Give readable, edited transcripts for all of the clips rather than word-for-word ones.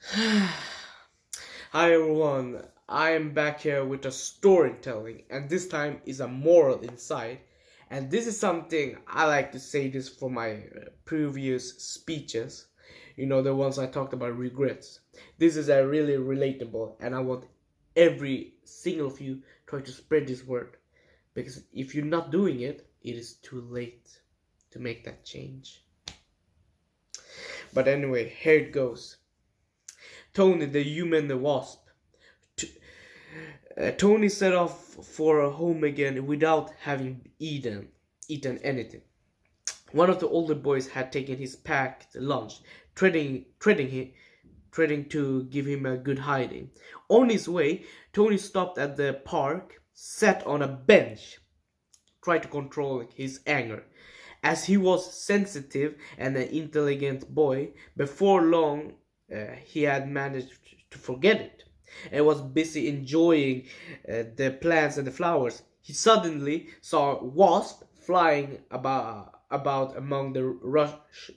Hi everyone, I am back here with a storytelling, and this time is a moral inside. And this is something I like to say this for my previous speeches, the ones I talked about regrets. This is a really relatable, and I want every single of you try to spread this word, because if you're not doing it, it is too late to make that change. But anyway, here it goes. Tony the human wasp. Tony set off for home again without having eaten anything. One of the older boys had taken his packed lunch, treading to give him a good hiding. On his way, Tony stopped at the park, sat on a bench, tried to control his anger. As he was sensitive and an intelligent boy, before long he had managed to forget it and was busy enjoying the plants and the flowers. He suddenly saw a wasp flying about among the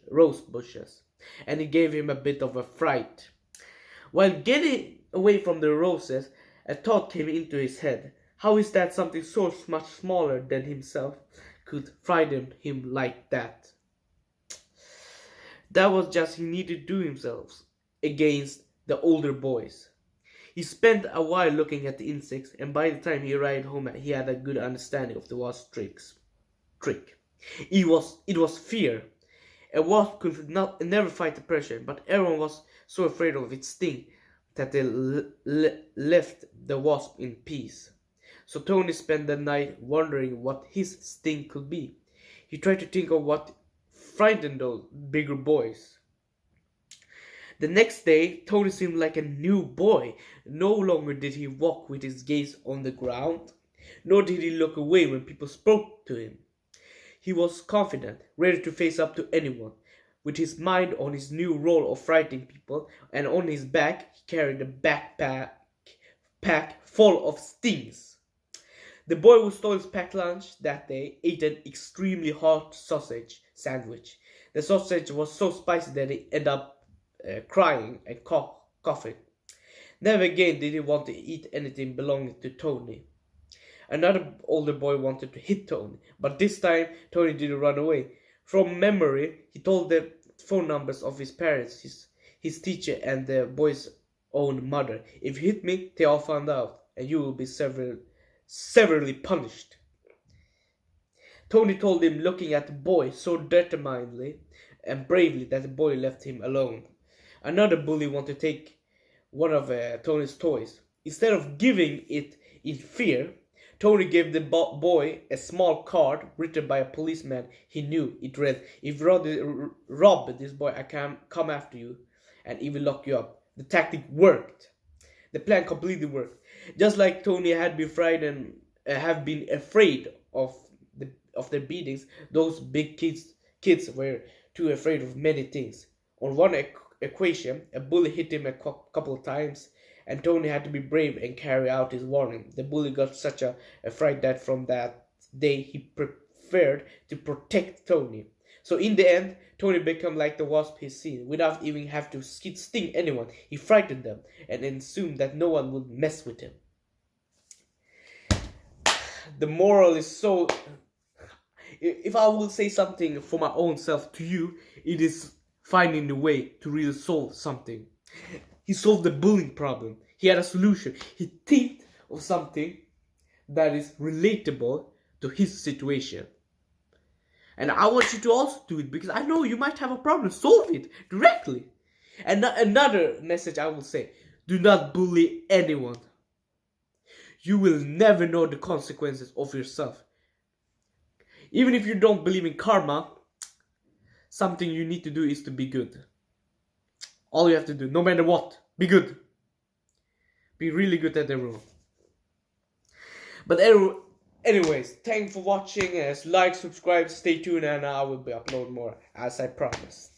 rose bushes, and it gave him a bit of a fright. While getting away from the roses, a thought came into his head. How is that something so much smaller than himself could frighten him like that? That was just he needed to do himself against the older boys. He spent a while looking at the insects, and by the time he arrived home, he had a good understanding of the wasp trick. It was fear. A wasp could never fight the pressure, but everyone was so afraid of its sting that they left the wasp in peace. So Tony spent the night wondering what his sting could be. He tried to think of what frightened those bigger boys. The next day, Tony seemed like a new boy. No longer did he walk with his gaze on the ground, nor did he look away when people spoke to him. He was confident, ready to face up to anyone. With his mind on his new role of frightening people, and on his back he carried a backpack full of stings. The boy who stole his packed lunch that day ate an extremely hot sausage sandwich. The sausage was so spicy that he ended up crying and coughing. Never again did he want to eat anything belonging to Tony. Another older boy wanted to hit Tony, but this time Tony didn't run away. From memory, he told the phone numbers of his parents, his teacher, and the boy's own mother. If you hit me, they all found out, and you will be severely punished. Tony told him, looking at the boy so determinedly and bravely that the boy left him alone. Another bully wanted to take one of Tony's toys. Instead of giving it in fear, Tony gave the boy a small card written by a policeman he knew. It read, "If you rob this boy, I can come after you and even lock you up." The tactic worked. The plan completely worked. Just like Tony had been frightened, have been afraid of their beatings, those big kids were too afraid of many things. On one equation, a bully hit him a couple of times, and Tony had to be brave and carry out his warning. The bully got such a fright that from that day he preferred to protect Tony. So in the end, Tony became like the wasp he's seen. Without even having to sting anyone, he frightened them and assumed that no one would mess with him. The moral is so... If I will say something for my own self to you, it is finding a way to really solve something. He solved the bullying problem. He had a solution. He think of something that is relatable to his situation. And I want you to also do it, because I know you might have a problem. Solve it directly. And another message I will say: do not bully anyone. You will never know the consequences of yourself. Even if you don't believe in karma, something you need to do is to be good. All you have to do, no matter what, be good. Be really good at everyone. But anyways, thanks for watching. Like, subscribe, stay tuned, and I will be uploading more, as I promised.